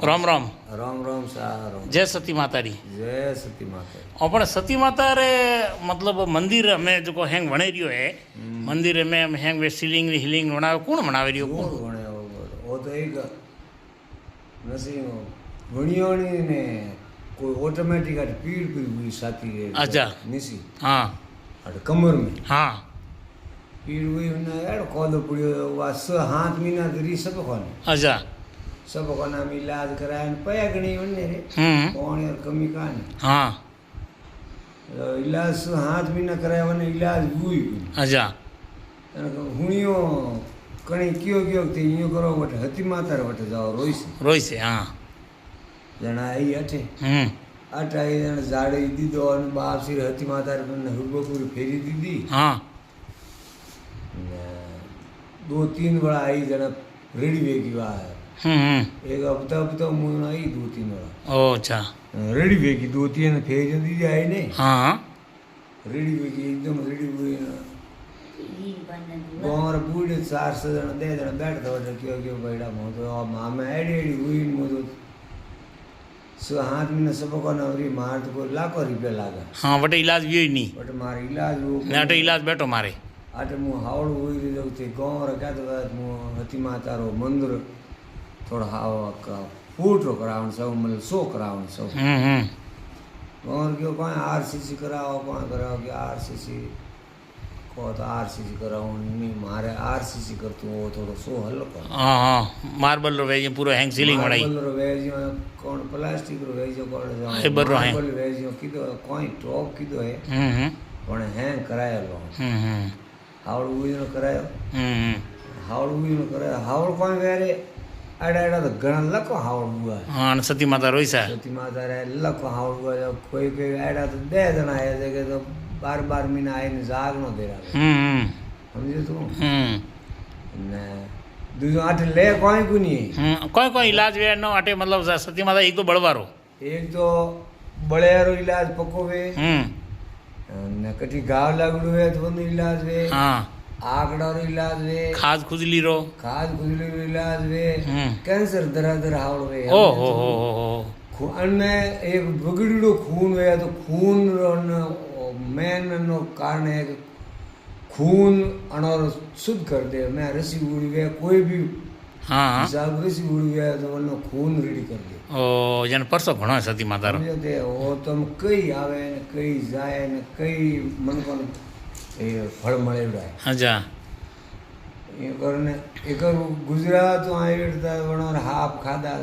રામ રામ રામ રામ સારો જય સતી માતારી જય સતી માતા પણ સતી माता रे मतलब मंदिर में जो हैंग वणे रियो है मंदिर में हैंग वे सीलिंग हीलिंग बनावे कौन बनावे रियो કોણ ભણ્યો ઓ તો એક નથી ભણ્યોની ને કોઈ ઓટોમેટિક આ પીડ પીડ हुई साथी रे अच्छा। निसी हाँ अरे कमर में हाँ पीड़ हुई ने यार कोदो पड़ियो वास हाथ मीना दरी सब कोने अच्छा सब कोना में इलाज कराया ने पया गणी वने रे कौन यार कमी काने हाँ इलाज हाथ मीना कराया वने इलाज हुई अच्छा हुणियो कणी क्यों ते यूं करो वट हती माता वट जाओ रोई से हाँ जना आई अठे अठ आई जण जाड़े दीदो अन बाप सिर हती माता ने हुबो पूरी फेरी दीदी हाँ दो तीन बड़ा आई जना रेडी वेगी वा एक हफ्ता मुन आई दो तीन बड़ा ओ अच्छा रेडी वेगी दो तीन फेरी दीदी आई ने हाँ रेडी वेगी एकदम रेडी हुई हमारा बूढ़े 400 जन दे जन बैठता वटे क्यों बैठा मो तो मामे एडी एडी हुई मो तो सो हाथ में सब को नवरी मार तो कोई लाखों रुपया लागा हाँ वटे इलाज भी नहीं बट मार इलाज वो ने अटे इलाज बैठो मारे आटे मु हावड़ हुई रे जो थे गांव रे क्या तो मु हती माता रो मंदिर थोड़ा हाव का फूट रो करावन सब मतलब 100 करावन सब और क्यों कोई आरसीसी कराओ कोई कराओ कि आरसीसी को तो आरसीसी कराओ नहीं मारे आरसीसी करतो वो थोड़ो 100 हल्को हाँ हाँ मार्बल रो वेज पूरो हैंग सीलिंग बनाई मार्बल रो वेज कौन प्लास्टिक रो वेज कौन फाइबर रो है मार्बल वेज किदो कोई टॉप किदो है पण हैंग कराया लो हावड़ हुई नो करायो हावड़ हुई नो करायो हावड़ कोई वेरे अड़ा अड़ा तो घणा लको हावड़ हुआ हाँ सती माता रोई सा सती माता रे लको हावड़ हुआ कोई कोई अड़ा तो 10 जना है जगह तो 12 महीना आए ने जाग नो दे रहा समझे तू ने दूसरो आठ ले कोई को नहीं कोई कोई इलाज वे नो अटे मतलब सती माता एक तो बड़वारो एक तो बड़ेरो इलाज पको वे ने कटी घाव लागड़ो है तो वन इलाज वे हाँ आकड़ा रो इलाज वे खाज खुजली रो खाद खुजली रो इलाज वे कैंसर दरादर हावड़ वे ओ हो खून में एक बगड़ीड़ो खून वे तो खून रो मेन नो कारण है कि खून अनोर शुद्ध कर दे मैं रसी उड़ी वे कोई भी हाँ हिसाब रसी उड़ी वे तो वनो खून रेडी कर दे ओ जन परसो घणो सती माता रो समझे ते वो तुम कई आवे ने कई जाए ने कई मन को ए फल मळेड़ा है अच्छा ये करने एक गुजरात आए वनो हाफ खादा